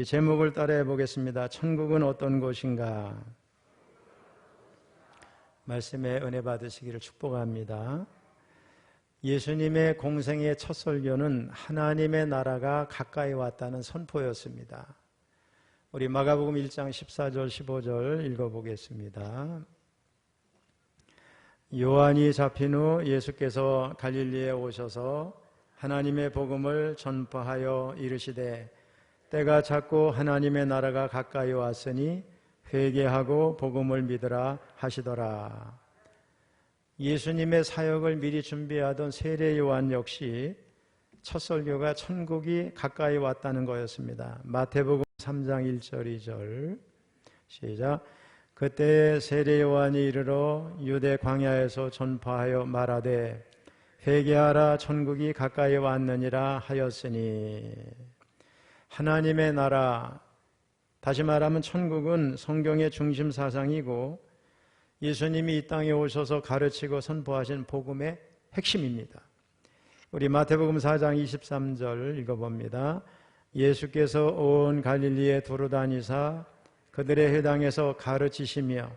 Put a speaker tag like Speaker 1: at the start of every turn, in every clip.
Speaker 1: 우리 제목을 따라해 보겠습니다. 천국은 어떤 곳인가? 말씀에 은혜 받으시기를 축복합니다. 예수님의 공생의 첫 설교는 하나님의 나라가 가까이 왔다는 선포였습니다. 우리 마가복음 1장 14절 15절 읽어보겠습니다. 요한이 잡힌 후 예수께서 갈릴리에 오셔서 하나님의 복음을 전파하여 이르시되 때가 찼고 하나님의 나라가 가까이 왔으니 회개하고 복음을 믿으라 하시더라. 예수님의 사역을 미리 준비하던 세례 요한 역시 첫 설교가 천국이 가까이 왔다는 거였습니다. 마태복음 3장 1절 2절 시작. 그때 세례 요한이 이르러 유대 광야에서 전파하여 말하되 회개하라 천국이 가까이 왔느니라 하였으니, 하나님의 나라, 다시 말하면 천국은 성경의 중심 사상이고 예수님이 이 땅에 오셔서 가르치고 선포하신 복음의 핵심입니다. 우리 마태복음 4장 23절 읽어봅니다. 예수께서 온 갈릴리에 두루다니사 그들의 회당에서 가르치시며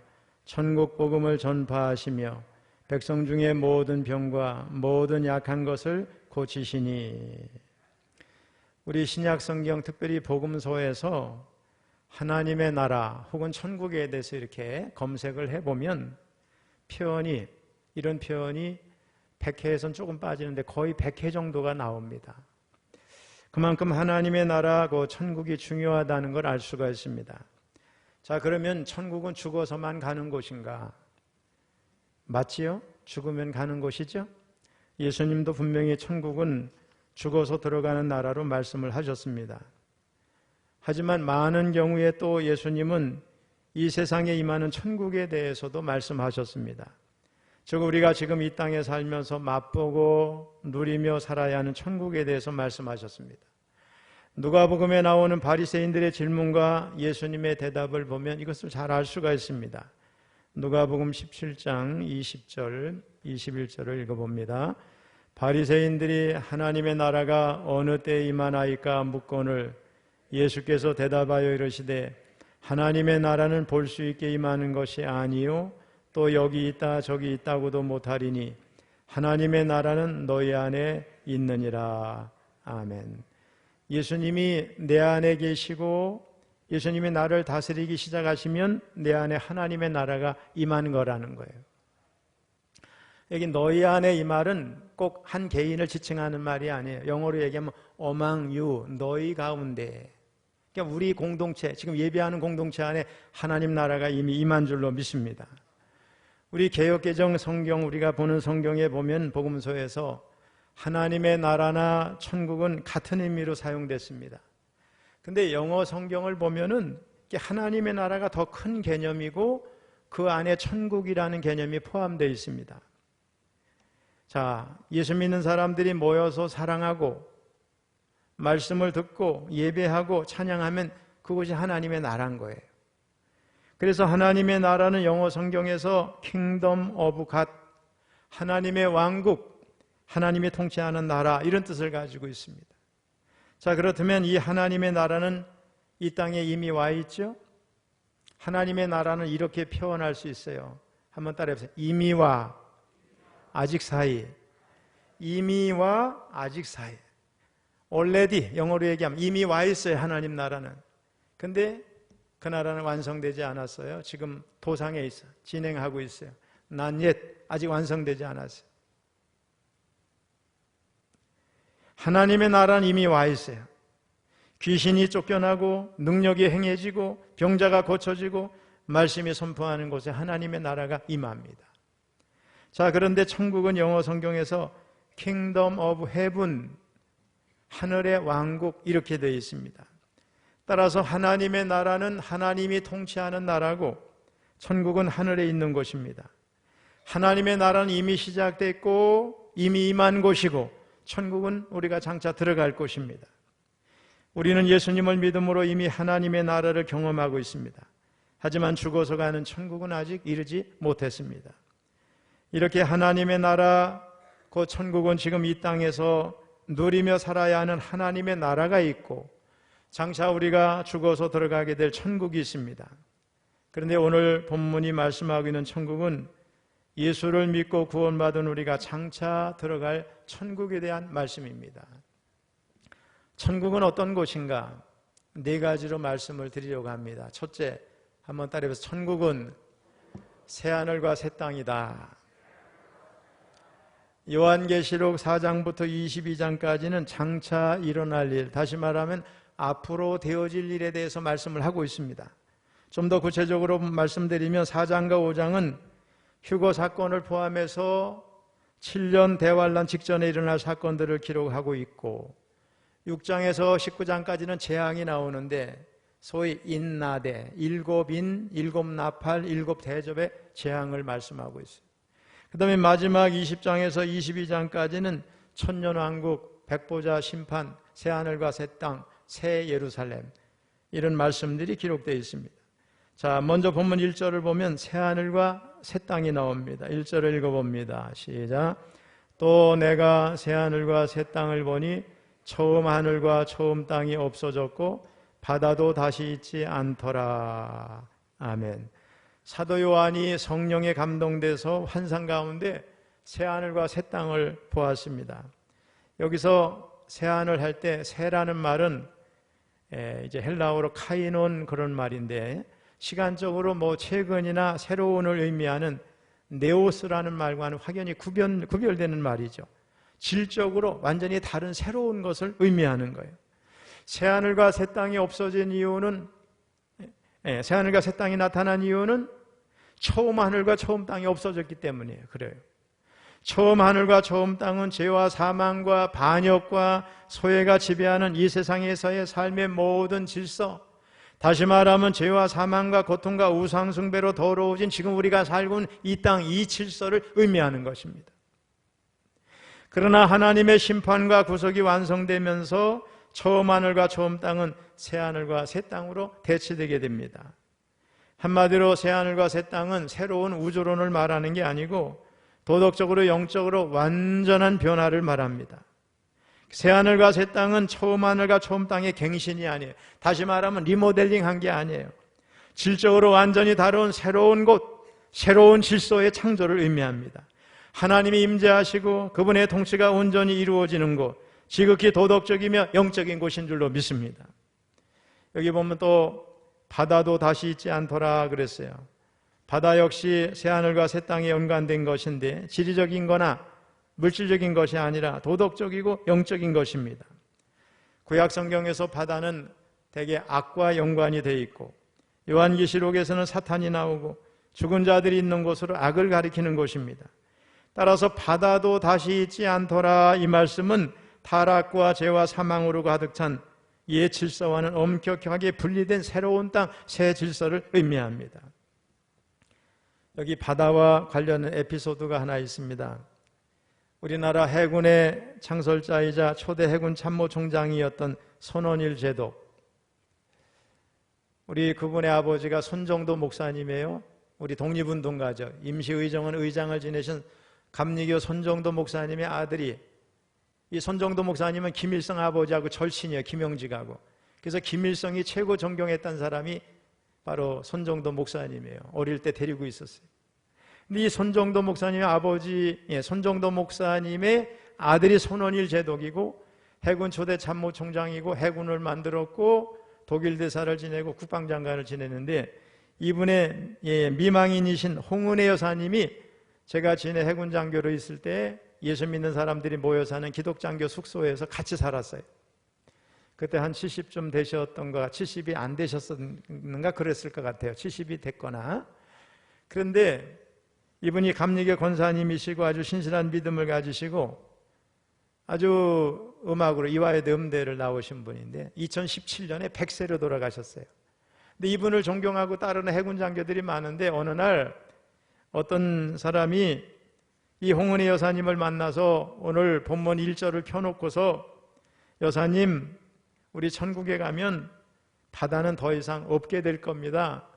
Speaker 1: 천국 복음을 전파하시며 백성 중에 모든 병과 모든 약한 것을 고치시니. 우리 신약 성경 특별히 복음서에서 하나님의 나라 혹은 천국에 대해서 이렇게 검색을 해보면 이런 표현이 100회에선 조금 빠지는데 거의 100회 정도가 나옵니다. 그만큼 하나님의 나라하고 천국이 중요하다는 걸 알 수가 있습니다. 자, 그러면 천국은 죽어서만 가는 곳인가? 맞지요? 죽으면 가는 곳이죠? 예수님도 분명히 천국은 죽어서 들어가는 나라로 말씀을 하셨습니다. 하지만 많은 경우에 또 예수님은 이 세상에 임하는 천국에 대해서도 말씀하셨습니다. 즉 우리가 지금 이 땅에 살면서 맛보고 누리며 살아야 하는 천국에 대해서 말씀하셨습니다. 누가복음에 나오는 바리새인들의 질문과 예수님의 대답을 보면 이것을 잘 알 수가 있습니다. 누가복음 17장 20절 21절을 읽어봅니다. 바리새인들이 하나님의 나라가 어느 때에 임하나이까 묻거늘 예수께서 대답하여 이르시되 하나님의 나라는 볼 수 있게 임하는 것이 아니요 또 여기 있다 저기 있다고도 못하리니 하나님의 나라는 너희 안에 있느니라. 아멘. 예수님이 내 안에 계시고 예수님이 나를 다스리기 시작하시면 내 안에 하나님의 나라가 임하는 거라는 거예요. 여기 너희 안에 이 말은 꼭 한 개인을 지칭하는 말이 아니에요. 영어로 얘기하면 among you, 너희 가운데. 그러니까 우리 공동체, 지금 예배하는 공동체 안에 하나님 나라가 이미 임한 줄로 믿습니다. 우리 개역개정 성경, 우리가 보는 성경에 보면 복음서에서 하나님의 나라나 천국은 같은 의미로 사용됐습니다. 근데 영어 성경을 보면은 하나님의 나라가 더 큰 개념이고 그 안에 천국이라는 개념이 포함되어 있습니다. 자, 예수 믿는 사람들이 모여서 사랑하고 말씀을 듣고 예배하고 찬양하면 그것이 하나님의 나라인 거예요. 그래서 하나님의 나라는 영어 성경에서 Kingdom of God, 하나님의 왕국, 하나님이 통치하는 나라, 이런 뜻을 가지고 있습니다. 자, 그렇다면 이 하나님의 나라는 이 땅에 이미 와 있죠? 하나님의 나라는 이렇게 표현할 수 있어요. 한번 따라해보세요. 이미와 아직 사이. 이미와 아직 사이. already, 영어로 얘기하면 이미 와 있어요, 하나님 나라는. 근데 그 나라는 완성되지 않았어요. 지금 도상에 있어요. 진행하고 있어요. not yet, 아직 완성되지 않았어요. 하나님의 나라는 이미 와 있어요. 귀신이 쫓겨나고 능력이 행해지고 병자가 고쳐지고 말씀이 선포하는 곳에 하나님의 나라가 임합니다. 자, 그런데 천국은 영어 성경에서 Kingdom of Heaven, 하늘의 왕국, 이렇게 되어 있습니다. 따라서 하나님의 나라는 하나님이 통치하는 나라고 천국은 하늘에 있는 곳입니다. 하나님의 나라는 이미 시작됐고 이미 임한 곳이고 천국은 우리가 장차 들어갈 곳입니다. 우리는 예수님을 믿음으로 이미 하나님의 나라를 경험하고 있습니다. 하지만 죽어서 가는 천국은 아직 이르지 못했습니다. 이렇게 하나님의 나라, 그 천국은 지금 이 땅에서 누리며 살아야 하는 하나님의 나라가 있고 장차 우리가 죽어서 들어가게 될 천국이 있습니다. 그런데 오늘 본문이 말씀하고 있는 천국은 예수를 믿고 구원받은 우리가 장차 들어갈 천국에 대한 말씀입니다. 천국은 어떤 곳인가? 네 가지로 말씀을 드리려고 합니다. 첫째, 한번 따라해서 천국은 새하늘과 새 땅이다. 요한계시록 4장부터 22장까지는 장차 일어날 일, 다시 말하면 앞으로 되어질 일에 대해서 말씀을 하고 있습니다. 좀 더 구체적으로 말씀드리면 4장과 5장은 휴거 사건을 포함해서 7년 대환란 직전에 일어날 사건들을 기록하고 있고, 6장에서 19장까지는 재앙이 나오는데 소위 인나대, 일곱 인, 일곱 나팔, 일곱 대접의 재앙을 말씀하고 있어요. 그 다음에 마지막 20장에서 22장까지는 천년왕국, 백보자 심판, 새하늘과 새 땅, 새 예루살렘, 이런 말씀들이 기록되어 있습니다. 자, 먼저 본문 1절을 보면 새하늘과 새 땅이 나옵니다. 1절을 읽어봅니다. 시작. 또 내가 새하늘과 새 땅을 보니 처음 하늘과 처음 땅이 없어졌고 바다도 다시 있지 않더라. 아멘. 사도 요한이 성령에 감동돼서 환상 가운데 새하늘과 새 땅을 보았습니다. 여기서 새하늘 할 때 새라는 말은 이제 헬라어로 카이논 그런 말인데, 시간적으로 뭐 최근이나 새로운을 의미하는 네오스라는 말과는 확연히 구별되는 말이죠. 질적으로 완전히 다른 새로운 것을 의미하는 거예요. 새하늘과 새 땅이 없어진 이유는, 새하늘과 새 땅이 나타난 이유는 처음 하늘과 처음 땅이 없어졌기 때문이에요. 그래요. 처음 하늘과 처음 땅은 죄와 사망과 반역과 소외가 지배하는 이 세상에서의 삶의 모든 질서, 다시 말하면 죄와 사망과 고통과 우상숭배로 더러워진 지금 우리가 살고 있는 이 땅, 이 질서를 의미하는 것입니다. 그러나 하나님의 심판과 구속이 완성되면서 처음 하늘과 처음 땅은 새 하늘과 새 땅으로 대체되게 됩니다. 한마디로 새 하늘과 새 땅은 새로운 우주론을 말하는 게 아니고 도덕적으로 영적으로 완전한 변화를 말합니다. 새하늘과 새 땅은 처음 하늘과 처음 땅의 갱신이 아니에요. 다시 말하면 리모델링한 게 아니에요. 질적으로 완전히 다른 새로운 곳, 새로운 질서의 창조를 의미합니다. 하나님이 임재하시고 그분의 통치가 온전히 이루어지는 곳, 지극히 도덕적이며 영적인 곳인 줄로 믿습니다. 여기 보면 또 바다도 다시 있지 않더라 그랬어요. 바다 역시 새하늘과 새 땅에 연관된 것인데 지리적인 거나 물질적인 것이 아니라 도덕적이고 영적인 것입니다. 구약 성경에서 바다는 대개 악과 연관이 되어 있고, 요한계시록에서는 사탄이 나오고 죽은 자들이 있는 곳으로 악을 가리키는 곳입니다. 따라서 바다도 다시 있지 않더라, 이 말씀은 타락과 죄와 사망으로 가득 찬 옛 질서와는 엄격하게 분리된 새로운 땅, 새 질서를 의미합니다. 여기 바다와 관련된 에피소드가 하나 있습니다. 우리나라 해군의 창설자이자 초대 해군 참모총장이었던 손원일 제독, 우리 그분의 아버지가 손정도 목사님이에요. 우리 독립운동가죠. 임시의정원 의장을 지내신 감리교 손정도 목사님의 아들이, 이 손정도 목사님은 김일성 아버지하고 절친이에요. 김영직하고. 그래서 김일성이 최고 존경했던 사람이 바로 손정도 목사님이에요. 어릴 때 데리고 있었어요. 근데 이 손정도 목사님의 아버지, 손정도 목사님의 아들이 손원일 제독이고 해군 초대 참모총장이고 해군을 만들었고 독일 대사를 지내고 국방장관을 지냈는데, 이분의 미망인이신 홍은혜 여사님이 제가 진해 해군 장교로 있을 때 예수 믿는 사람들이 모여 사는 기독장교 숙소에서 같이 살았어요. 그때 한 70쯤 되셨던가 70이 안 되셨는가 그랬을 것 같아요. 70이 됐거나. 그런데 이분이 감리교 권사님이시고 아주 신실한 믿음을 가지시고 아주 음악으로 이화여대 음대를 나오신 분인데 2017년에 100세로 돌아가셨어요. 근데 이분을 존경하고 따르는 해군 장교들이 많은데 어느 날 어떤 사람이 이 홍은혜 여사님을 만나서 오늘 본문 1절을 펴놓고서, 여사님, 우리 천국에 가면 바다는 더 이상 없게 될 겁니다,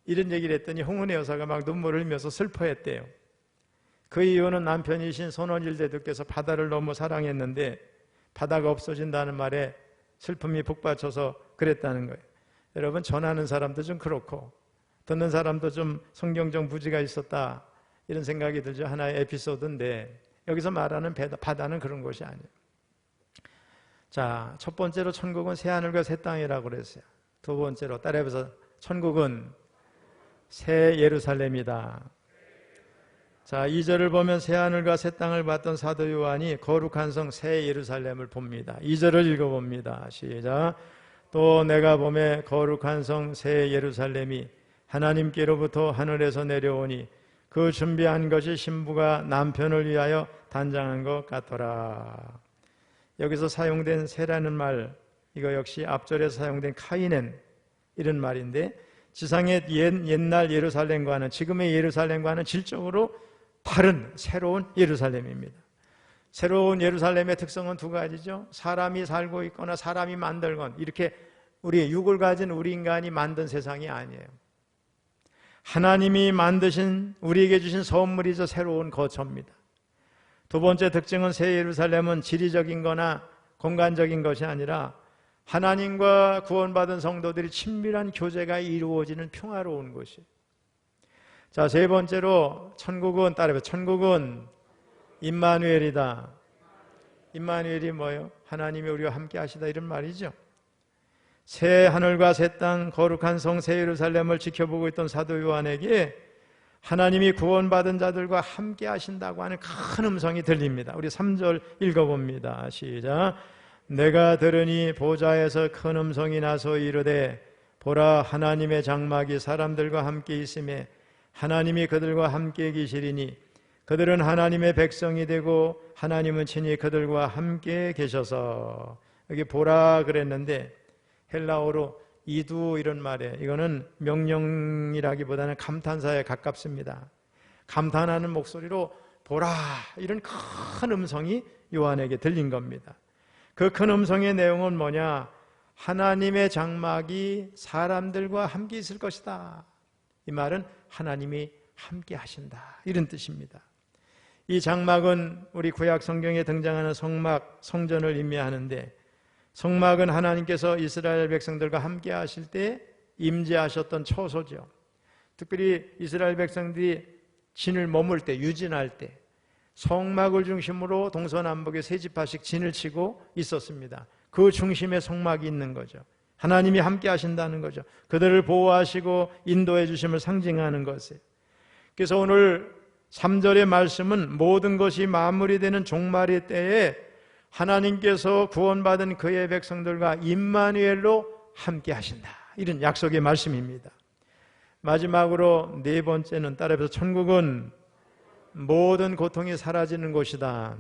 Speaker 1: 이런 얘기를 했더니 홍은혜 여사가 막 눈물을 흘리면서 슬퍼했대요. 그 이유는 남편이신 손원일 제독께서 바다를 너무 사랑했는데 바다가 없어진다는 말에 슬픔이 북받쳐서 그랬다는 거예요. 여러분, 전하는 사람도 좀 그렇고 듣는 사람도 좀 성경적 부지가 있었다, 이런 생각이 들죠. 하나의 에피소드인데 여기서 말하는 바다는 그런 것이 아니에요. 자, 첫 번째로 천국은 새하늘과 새 땅이라고 그랬어요. 두 번째로 따라해서 천국은 새 예루살렘이다. 자, 2절을 보면 새하늘과 새 땅을 봤던 사도 요한이 거룩한 성 새 예루살렘을 봅니다. 2절을 읽어봅니다. 시작. 또 내가 보매 거룩한 성 새 예루살렘이 하나님께로부터 하늘에서 내려오니 그 준비한 것이 신부가 남편을 위하여 단장한 것 같더라. 여기서 사용된 새라는 말, 이거 역시 앞절에 사용된 카이넨, 이런 말인데 지상의 옛날 예루살렘과는, 지금의 예루살렘과는 질적으로 다른 새로운 예루살렘입니다. 새로운 예루살렘의 특성은 두 가지죠. 사람이 살고 있거나 사람이 만들건, 이렇게 우리의 육을 가진 우리 인간이 만든 세상이 아니에요. 하나님이 만드신, 우리에게 주신 선물이죠. 새로운 거처입니다. 두 번째 특징은 새 예루살렘은 지리적인 거나 공간적인 것이 아니라 하나님과 구원받은 성도들이 친밀한 교제가 이루어지는 평화로운 곳이에요. 자, 세 번째로 천국은, 따라해서 천국은 임마누엘이다. 임마누엘이 뭐예요? 하나님이 우리와 함께 하시다, 이런 말이죠. 새 하늘과 새 땅, 거룩한 성 새 예루살렘을 지켜보고 있던 사도 요한에게 하나님이 구원받은 자들과 함께 하신다고 하는 큰 음성이 들립니다. 우리 3절 읽어봅니다. 시작. 내가 들으니 보좌에서 큰 음성이 나서 이르되 보라, 하나님의 장막이 사람들과 함께 있음에 하나님이 그들과 함께 계시리니 그들은 하나님의 백성이 되고 하나님은 친히 그들과 함께 계셔서. 여기 보라 그랬는데 헬라어로 이두, 이런 말에, 이거는 명령이라기보다는 감탄사에 가깝습니다. 감탄하는 목소리로 보라, 이런 큰 음성이 요한에게 들린 겁니다. 그 큰 음성의 내용은 뭐냐? 하나님의 장막이 사람들과 함께 있을 것이다. 이 말은 하나님이 함께 하신다, 이런 뜻입니다. 이 장막은 우리 구약 성경에 등장하는 성막, 성전을 의미하는데, 성막은 하나님께서 이스라엘 백성들과 함께 하실 때 임재하셨던 처소죠. 특별히 이스라엘 백성들이 진을 머물 때, 유진할 때 성막을 중심으로 동서남북에 세 지파씩 진을 치고 있었습니다. 그 중심에 성막이 있는 거죠. 하나님이 함께 하신다는 거죠. 그들을 보호하시고 인도해 주심을 상징하는 것이에요. 그래서 오늘 3절의 말씀은 모든 것이 마무리되는 종말의 때에 하나님께서 구원받은 그의 백성들과 임마누엘로 함께 하신다, 이런 약속의 말씀입니다. 마지막으로 네 번째는 따라해서 천국은 모든 고통이 사라지는 곳이다.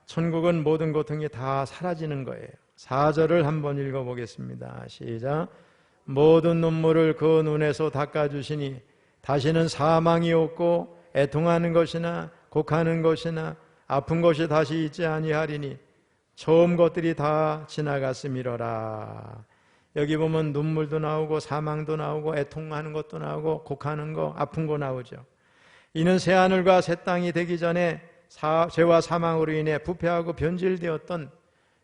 Speaker 1: 천국은 모든 고통이 다 사라지는 거예요. 4절을 한번 읽어보겠습니다. 시작. 모든 눈물을 그 눈에서 닦아주시니 다시는 사망이 없고 애통하는 것이나 곡하는 것이나 아픈 것이 다시 있지 아니하리니 처음 것들이 다 지나갔음이로라. 여기 보면 눈물도 나오고 사망도 나오고 애통하는 것도 나오고 곡하는 거, 아픈 거 나오죠. 이는 새하늘과 새 땅이 되기 전에 죄와 사망으로 인해 부패하고 변질되었던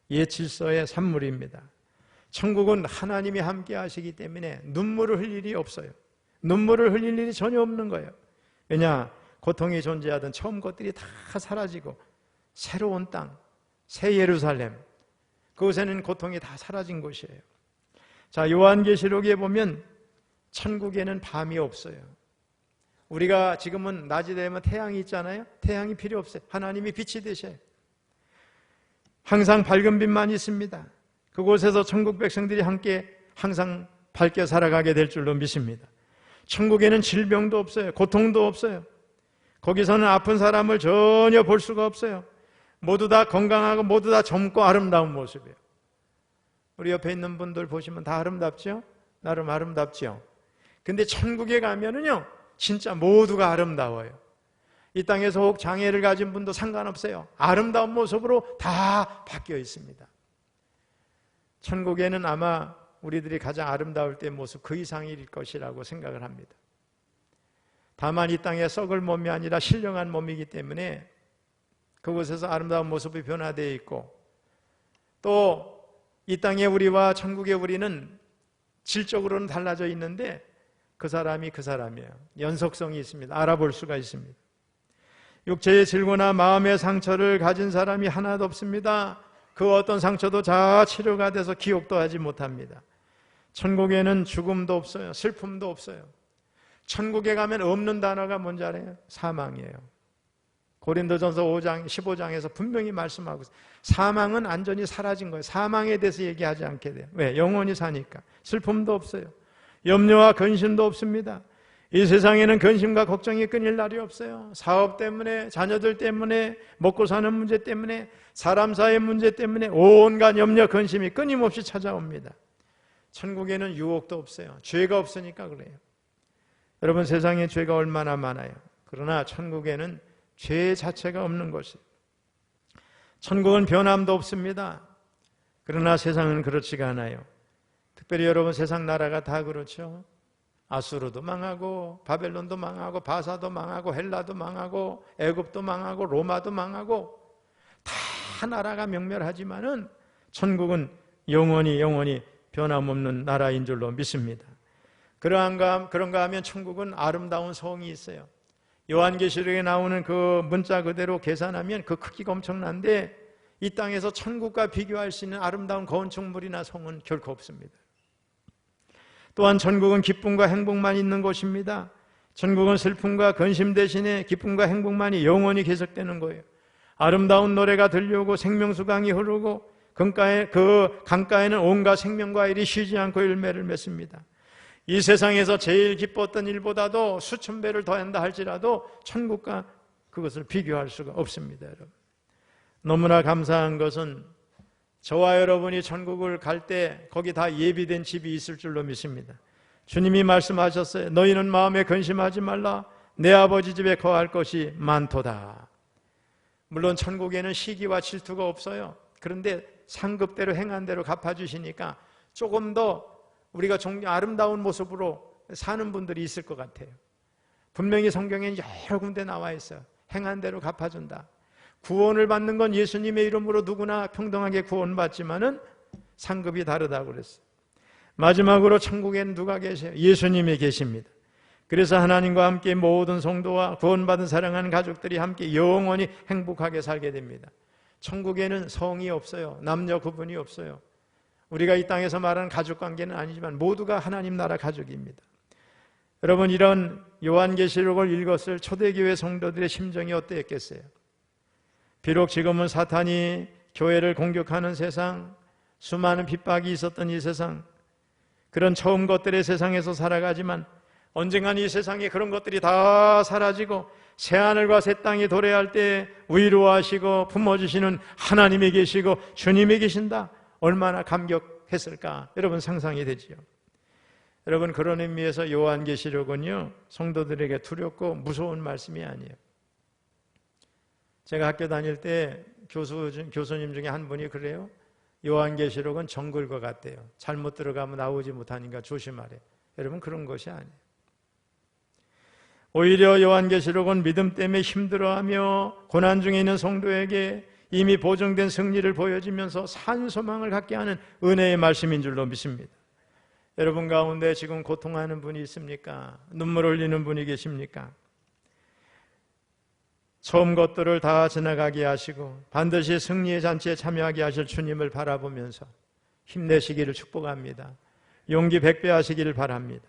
Speaker 1: 옛 질서의 산물입니다. 천국은 하나님이 함께 하시기 때문에 눈물을 흘릴 일이 없어요. 눈물을 흘릴 일이 전혀 없는 거예요. 왜냐? 고통이 존재하던 처음 것들이 다 사라지고 새로운 땅, 새 예루살렘, 그곳에는 고통이 다 사라진 곳이에요. 자, 요한계시록에 보면 천국에는 밤이 없어요. 우리가 지금은 낮이 되면 태양이 있잖아요. 태양이 필요 없어요. 하나님이 빛이 되셔요. 항상 밝은 빛만 있습니다. 그곳에서 천국 백성들이 함께 항상 밝게 살아가게 될 줄로 믿습니다. 천국에는 질병도 없어요. 고통도 없어요. 거기서는 아픈 사람을 전혀 볼 수가 없어요. 모두 다 건강하고 모두 다 젊고 아름다운 모습이에요. 우리 옆에 있는 분들 보시면 다 아름답죠? 나름 아름답죠? 근데 천국에 가면은요, 진짜 모두가 아름다워요. 이 땅에서 혹 장애를 가진 분도 상관없어요. 아름다운 모습으로 다 바뀌어 있습니다. 천국에는 아마 우리들이 가장 아름다울 때의 모습 그 이상일 것이라고 생각을 합니다. 다만 이 땅에 썩을 몸이 아니라 신령한 몸이기 때문에 그곳에서 아름다운 모습이 변화되어 있고 또 이 땅의 우리와 천국의 우리는 질적으로는 달라져 있는데 그 사람이 그 사람이에요. 연속성이 있습니다. 알아볼 수가 있습니다. 육체의 질고나 마음의 상처를 가진 사람이 하나도 없습니다. 그 어떤 상처도 다 치료가 돼서 기억도 하지 못합니다. 천국에는 죽음도 없어요. 슬픔도 없어요. 천국에 가면 없는 단어가 뭔지 알아요? 사망이에요. 고린도전서 5장 15장에서 분명히 말씀하고 있어요. 사망은 완전히 사라진 거예요. 사망에 대해서 얘기하지 않게 돼요. 왜? 영원히 사니까. 슬픔도 없어요. 염려와 근심도 없습니다. 이 세상에는 근심과 걱정이 끊일 날이 없어요. 사업 때문에, 자녀들 때문에, 먹고 사는 문제 때문에, 사람 사이의 문제 때문에 온갖 염려, 근심이 끊임없이 찾아옵니다. 천국에는 유혹도 없어요. 죄가 없으니까 그래요. 여러분, 세상에 죄가 얼마나 많아요. 그러나 천국에는 죄 자체가 없는 것이에요. 천국은 변함도 없습니다. 그러나 세상은 그렇지가 않아요. 특별히 여러분, 세상 나라가 다 그렇죠. 아수르도 망하고 바벨론도 망하고 바사도 망하고 헬라도 망하고 애굽도 망하고 로마도 망하고 다 나라가 명멸하지만은 천국은 영원히 변함없는 나라인 줄로 믿습니다. 그런가 하면 천국은 아름다운 성이 있어요. 요한계시록에 나오는 그 문자 그대로 계산하면 그 크기가 엄청난데 이 땅에서 천국과 비교할 수 있는 아름다운 건축물이나 성은 결코 없습니다. 또한 천국은 기쁨과 행복만 있는 곳입니다. 천국은 슬픔과 근심 대신에 기쁨과 행복만이 영원히 계속되는 거예요. 아름다운 노래가 들려오고 생명수강이 흐르고 그 강가에는 온갖 생명과 일이 쉬지 않고 열매를 맺습니다. 이 세상에서 제일 기뻤던 일보다도 수천 배를 더한다 할지라도 천국과 그것을 비교할 수가 없습니다. 여러분, 너무나 감사한 것은 저와 여러분이 천국을 갈 때 거기 다 예비된 집이 있을 줄로 믿습니다. 주님이 말씀하셨어요. 너희는 마음에 근심하지 말라. 내 아버지 집에 거할 것이 많도다. 물론 천국에는 시기와 질투가 없어요. 그런데 상급대로 행한 대로 갚아주시니까 조금 더 우리가 아름다운 모습으로 사는 분들이 있을 것 같아요. 분명히 성경에는 여러 군데 나와 있어요. 행한 대로 갚아준다. 구원을 받는 건 예수님의 이름으로 누구나 평등하게 구원받지만은 상급이 다르다고 그랬어요. 마지막으로 천국에는 누가 계세요? 예수님이 계십니다. 그래서 하나님과 함께 모든 성도와 구원받은 사랑하는 가족들이 함께 영원히 행복하게 살게 됩니다. 천국에는 성이 없어요. 남녀 구분이 없어요. 우리가 이 땅에서 말하는 가족관계는 아니지만 모두가 하나님 나라 가족입니다. 여러분, 이런 요한계시록을 읽었을 초대교회 성도들의 심정이 어땠겠어요? 비록 지금은 사탄이 교회를 공격하는 세상, 수많은 핍박이 있었던 이 세상, 그런 처음 것들의 세상에서 살아가지만 언젠간 이 세상에 그런 것들이 다 사라지고 새하늘과 새 땅이 도래할 때 위로하시고 품어주시는 하나님이 계시고 주님이 계신다. 얼마나 감격했을까? 여러분, 상상이 되지요. 여러분, 그런 의미에서 요한계시록은요, 성도들에게 두렵고 무서운 말씀이 아니에요. 제가 학교 다닐 때 교수님 중에 한 분이 그래요. 요한계시록은 정글과 같대요. 잘못 들어가면 나오지 못하니까 조심하래. 여러분, 그런 것이 아니에요. 오히려 요한계시록은 믿음 때문에 힘들어하며 고난 중에 있는 성도에게 이미 보증된 승리를 보여주면서 산 소망을 갖게 하는 은혜의 말씀인 줄로 믿습니다. 여러분 가운데 지금 고통하는 분이 있습니까? 눈물 흘리는 분이 계십니까? 처음 것들을 다 지나가게 하시고 반드시 승리의 잔치에 참여하게 하실 주님을 바라보면서 힘내시기를 축복합니다. 용기 백배하시기를 바랍니다.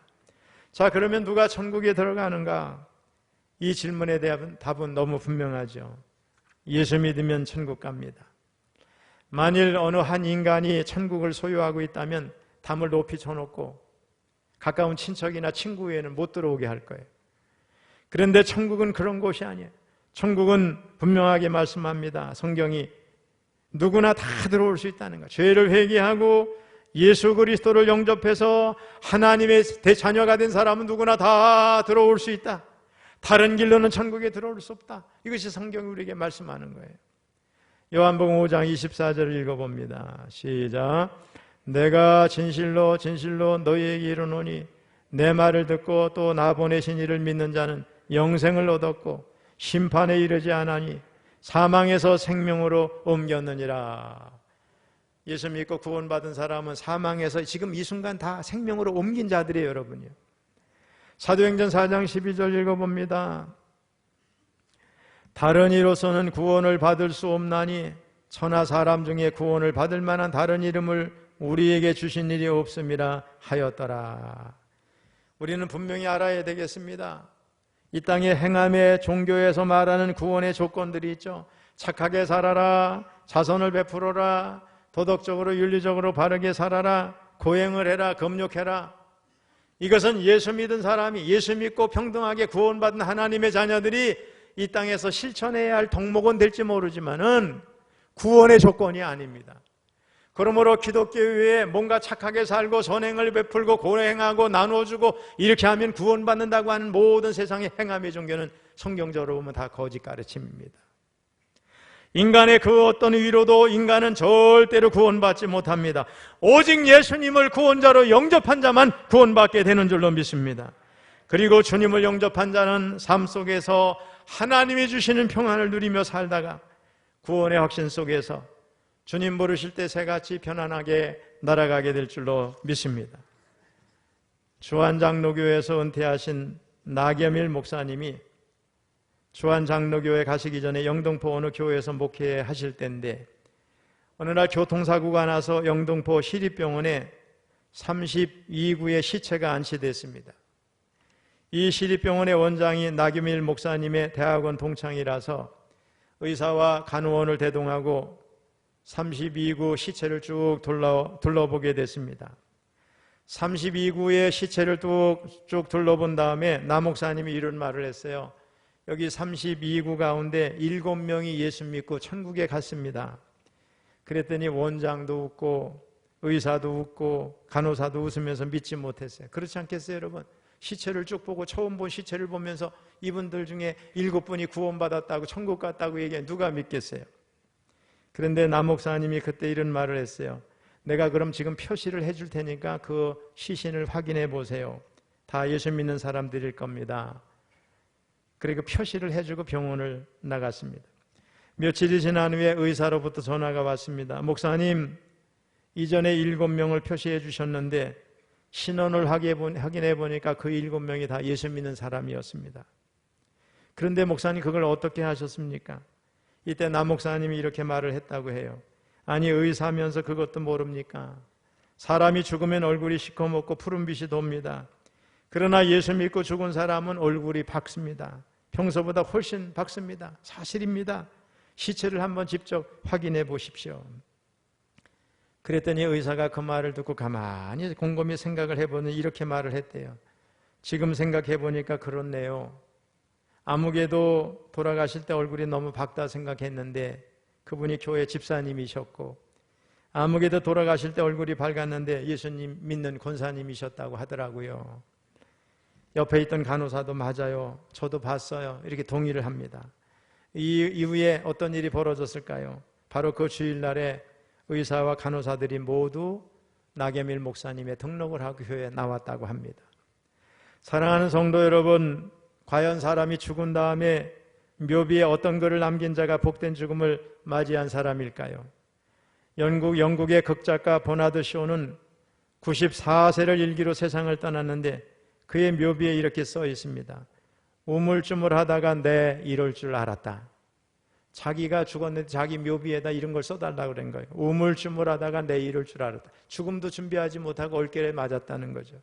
Speaker 1: 자, 그러면 누가 천국에 들어가는가? 이 질문에 대한 답은 너무 분명하죠. 예수 믿으면 천국 갑니다. 만일 어느 한 인간이 천국을 소유하고 있다면 담을 높이 쳐놓고 가까운 친척이나 친구 외에는 못 들어오게 할 거예요. 그런데 천국은 그런 곳이 아니에요. 천국은 분명하게 말씀합니다. 성경이 누구나 다 들어올 수 있다는 거예요. 죄를 회개하고 예수 그리스도를 영접해서 하나님의 대자녀가 된 사람은 누구나 다 들어올 수 있다. 다른 길로는 천국에 들어올 수 없다. 이것이 성경이 우리에게 말씀하는 거예요. 요한복음 5장 24절을 읽어봅니다. 시작. 내가 진실로 너희에게 이르노니 내 말을 듣고 또 나 보내신 이를 믿는 자는 영생을 얻었고 심판에 이르지 않으니 사망에서 생명으로 옮겼느니라. 예수 믿고 구원받은 사람은 사망에서 지금 이 순간 다 생명으로 옮긴 자들이에요, 여러분이요. 사도행전 4장 12절 읽어봅니다. 다른 이로서는 구원을 받을 수 없나니 천하 사람 중에 구원을 받을 만한 다른 이름을 우리에게 주신 일이 없음이라 하였더라. 우리는 분명히 알아야 되겠습니다. 이 땅의 행함의 종교에서 말하는 구원의 조건들이 있죠. 착하게 살아라, 자선을 베풀어라, 도덕적으로 윤리적으로 바르게 살아라, 고행을 해라, 금욕해라. 이것은 예수 믿은 사람이, 예수 믿고 평등하게 구원받은 하나님의 자녀들이 이 땅에서 실천해야 할 덕목은 될지 모르지만은 구원의 조건이 아닙니다. 그러므로 기독교에 뭔가 착하게 살고 선행을 베풀고 고행하고 나눠주고 이렇게 하면 구원받는다고 하는 모든 세상의 행함의 종교는 성경적으로 보면 다 거짓 가르침입니다. 인간의 그 어떤 위로도 인간은 절대로 구원받지 못합니다. 오직 예수님을 구원자로 영접한 자만 구원받게 되는 줄로 믿습니다. 그리고 주님을 영접한 자는 삶 속에서 하나님이 주시는 평안을 누리며 살다가 구원의 확신 속에서 주님 부르실 때 새같이 편안하게 날아가게 될 줄로 믿습니다. 주한장로교에서 은퇴하신 나겸일 목사님이 주한장로교회 가시기 전에 영등포 어느 교회에서 목회하실 때인데 어느 날 교통사고가 나서 영등포 시립병원에 32구의 시체가 안치됐습니다. 이 시립병원의 원장이 나겸일 목사님의 대학원 동창이라서 의사와 간호원을 대동하고 32구 시체를 쭉 둘러보게 됐습니다. 32구의 시체를 쭉 둘러본 다음에 나 목사님이 이런 말을 했어요. 여기 32구 가운데 7명이 예수 믿고 천국에 갔습니다. 그랬더니 원장도 웃고 의사도 웃고 간호사도 웃으면서 믿지 못했어요. 그렇지 않겠어요, 여러분? 시체를 쭉 보고 처음 본 시체를 보면서 이분들 중에 7분이 구원받았다고 천국 갔다고 얘기해 누가 믿겠어요? 그런데 나 목사님이 그때 이런 말을 했어요. 내가 그럼 지금 표시를 해줄 테니까 그 시신을 확인해 보세요. 다 예수 믿는 사람들일 겁니다. 그리고 표시를 해주고 병원을 나갔습니다. 며칠이 지난 후에 의사로부터 전화가 왔습니다. 목사님, 이전에 7명을 표시해 주셨는데 신원을 확인해 보니까 그 7명이 다 예수 믿는 사람이었습니다. 그런데 목사님 그걸 어떻게 하셨습니까? 이때 남 목사님이 이렇게 말을 했다고 해요. 아니 의사면서 그것도 모릅니까? 사람이 죽으면 얼굴이 시커멓고 푸른빛이 돕니다. 그러나 예수 믿고 죽은 사람은 얼굴이 밝습니다. 평소보다 훨씬 밝습니다. 사실입니다. 시체를 한번 직접 확인해 보십시오. 그랬더니 의사가 그 말을 듣고 가만히 곰곰이 생각을 해보니 이렇게 말을 했대요. 지금 생각해 보니까 그렇네요. 아무개도 돌아가실 때 얼굴이 너무 밝다 생각했는데 그분이 교회 집사님이셨고 아무개도 돌아가실 때 얼굴이 밝았는데 예수님 믿는 권사님이셨다고 하더라고요. 옆에 있던 간호사도 맞아요. 저도 봤어요. 이렇게 동의를 합니다. 이 이후에 어떤 일이 벌어졌을까요? 바로 그 주일날에 의사와 간호사들이 모두 나겸일 목사님의 등록을 하고 교회에 나왔다고 합니다. 사랑하는 성도 여러분, 과연 사람이 죽은 다음에 묘비에 어떤 글을 남긴 자가 복된 죽음을 맞이한 사람일까요? 영국의 극작가 버나드 쇼는 94세를 일기로 세상을 떠났는데 그의 묘비에 이렇게 써 있습니다. 우물쭈물하다가 내 이럴 줄 알았다. 자기가 죽었는데 자기 묘비에다 이런 걸 써달라고 그런 거예요. 우물쭈물하다가 내 이럴 줄 알았다. 죽음도 준비하지 못하고 얼결에 맞았다는 거죠.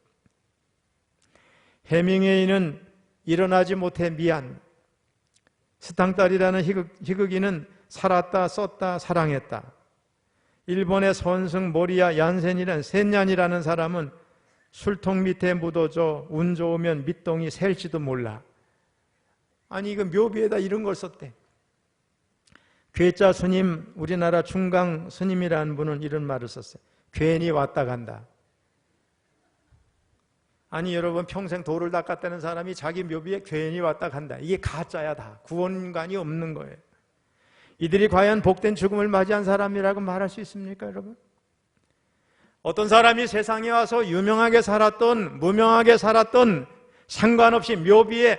Speaker 1: 해밍웨이는 일어나지 못해 미안. 스탕달이라는 희극인은 살았다, 썼다, 사랑했다. 일본의 선승 모리야 얀센이라는 센얀이라는 사람은 술통 밑에 묻어져 운 좋으면 밑동이 셀지도 몰라. 아니 이거 묘비에다 이런 걸 썼대. 괴짜 스님, 우리나라 중강 스님이라는 분은 이런 말을 썼어요. 괜히 왔다 간다. 아니 여러분 평생 돌을 닦았다는 사람이 자기 묘비에 괜히 왔다 간다. 이게 가짜야 다. 구원관이 없는 거예요. 이들이 과연 복된 죽음을 맞이한 사람이라고 말할 수 있습니까 여러분? 어떤 사람이 세상에 와서 유명하게 살았던 무명하게 살았던 상관없이 묘비에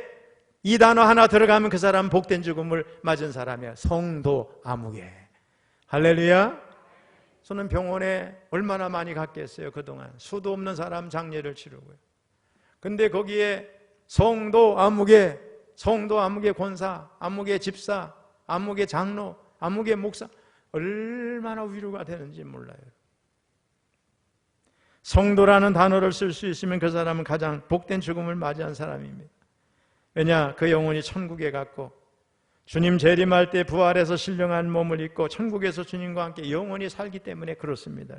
Speaker 1: 이 단어 하나 들어가면 그 사람은 복된 죽음을 맞은 사람이야. 성도 아무개. 할렐루야. 저는 병원에 얼마나 많이 갔겠어요. 그동안 수도 없는 사람 장례를 치르고요. 근데 거기에 성도 아무개 권사, 아무개 집사, 아무개 장로, 아무개 목사, 얼마나 위로가 되는지 몰라요. 성도라는 단어를 쓸 수 있으면 그 사람은 가장 복된 죽음을 맞이한 사람입니다. 왜냐? 그 영혼이 천국에 갔고 주님 재림할 때 부활해서 신령한 몸을 입고 천국에서 주님과 함께 영원히 살기 때문에 그렇습니다.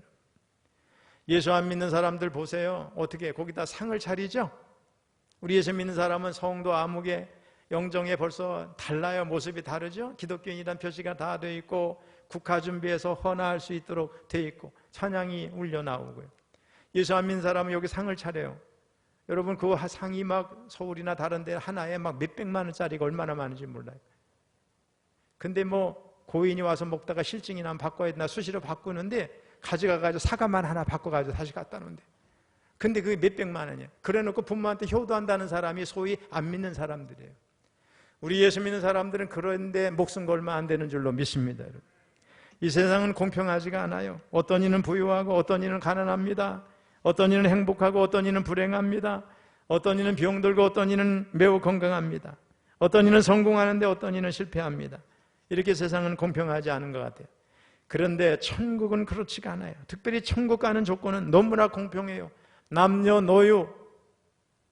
Speaker 1: 예수 안 믿는 사람들 보세요. 어떻게 거기다 상을 차리죠? 우리 예수 믿는 사람은 성도 아무개 영정에 벌써 달라요. 모습이 다르죠? 기독교인이란 표시가 다 돼 있고 국화 준비해서 헌화할 수 있도록 돼 있고 찬양이 울려 나오고요. 예수 안 믿는 사람은 여기 상을 차려요. 여러분 그 상이 막 서울이나 다른 데 하나에 막 몇백만 원짜리가 얼마나 많은지 몰라요. 근데 뭐 고인이 와서 먹다가 실증이 나면 바꿔야 되나 수시로 바꾸는데 가져가가지고 사과만 하나 바꿔가지고 다시 갖다 놓는데 근데 그게 몇백만 원이에요. 그래 놓고 부모한테 효도한다는 사람이 소위 안 믿는 사람들이에요. 우리 예수 믿는 사람들은 그런데 목숨 걸면 안 되는 줄로 믿습니다. 여러분. 이 세상은 공평하지가 않아요. 어떤 이는 부유하고 어떤 이는 가난합니다. 어떤 이는 행복하고 어떤 이는 불행합니다. 어떤 이는 병들고 어떤 이는 매우 건강합니다. 어떤 이는 성공하는데 어떤 이는 실패합니다. 이렇게 세상은 공평하지 않은 것 같아요. 그런데 천국은 그렇지가 않아요. 특별히 천국 가는 조건은 너무나 공평해요. 남녀노유,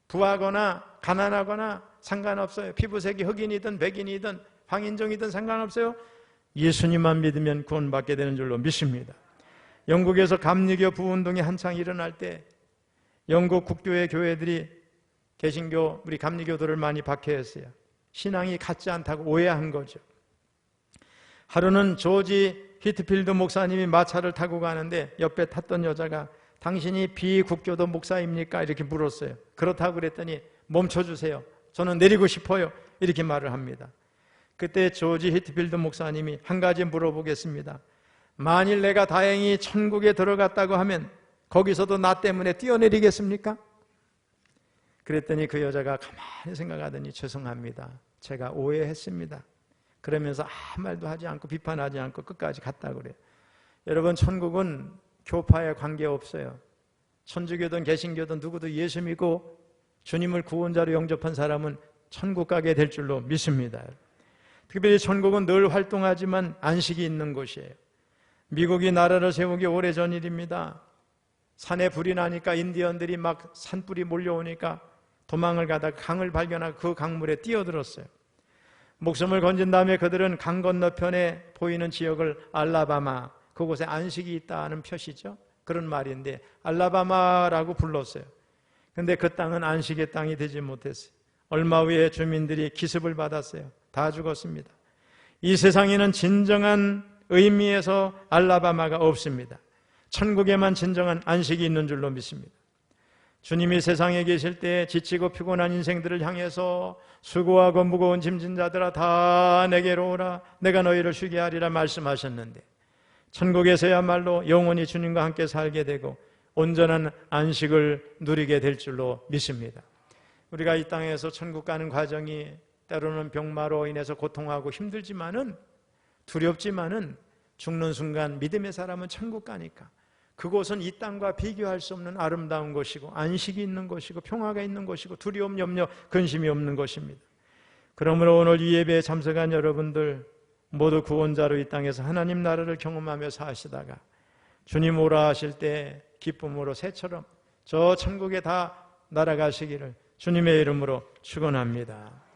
Speaker 1: 부하거나 가난하거나 상관없어요. 피부색이 흑인이든 백인이든 황인종이든 상관없어요. 예수님만 믿으면 구원받게 되는 줄로 믿습니다. 영국에서 감리교 부운동이 한창 일어날 때 영국 국교회 교회들이 개신교 우리 감리교도를 많이 박해했어요. 신앙이 같지 않다고 오해한 거죠. 하루는 조지 히트필드 목사님이 마차를 타고 가는데 옆에 탔던 여자가 당신이 비국교도 목사입니까? 이렇게 물었어요. 그렇다고 그랬더니 멈춰주세요. 저는 내리고 싶어요. 이렇게 말을 합니다. 그때 조지 히트필드 목사님이 한 가지 물어보겠습니다. 만일 내가 다행히 천국에 들어갔다고 하면 거기서도 나 때문에 뛰어내리겠습니까? 그랬더니 그 여자가 가만히 생각하더니 죄송합니다. 제가 오해했습니다. 그러면서 아무 말도 하지 않고 비판하지 않고 끝까지 갔다 그래요. 여러분 천국은 교파에 관계없어요. 천주교든 개신교든 누구도 예수 믿고 주님을 구원자로 영접한 사람은 천국 가게 될 줄로 믿습니다. 특별히 천국은 늘 활동하지만 안식이 있는 곳이에요. 미국이 나라를 세우기 오래전 일입니다. 산에 불이 나니까 인디언들이 막 산불이 몰려오니까 도망을 가다가 강을 발견하고 그 강물에 뛰어들었어요. 목숨을 건진 다음에 그들은 강 건너편에 보이는 지역을 알라바마, 그곳에 안식이 있다는 표시죠. 그런 말인데 알라바마라고 불렀어요. 근데 그 땅은 안식의 땅이 되지 못했어요. 얼마 후에 주민들이 기습을 받았어요. 다 죽었습니다. 이 세상에는 진정한 의미에서 알라바마가 없습니다. 천국에만 진정한 안식이 있는 줄로 믿습니다. 주님이 세상에 계실 때 지치고 피곤한 인생들을 향해서 수고하고 무거운 짐진 자들아 다 내게로 오라 내가 너희를 쉬게 하리라 말씀하셨는데 천국에서야말로 영원히 주님과 함께 살게 되고 온전한 안식을 누리게 될 줄로 믿습니다. 우리가 이 땅에서 천국 가는 과정이 때로는 병마로 인해서 고통하고 힘들지만은 두렵지만은 죽는 순간 믿음의 사람은 천국 가니까 그곳은 이 땅과 비교할 수 없는 아름다운 곳이고 안식이 있는 곳이고 평화가 있는 곳이고 두려움, 염려, 근심이 없는 곳입니다. 그러므로 오늘 이 예배에 참석한 여러분들 모두 구원자로 이 땅에서 하나님 나라를 경험하며 사시다가 주님 오라 하실 때 기쁨으로 새처럼 저 천국에 다 날아가시기를 주님의 이름으로 축원합니다.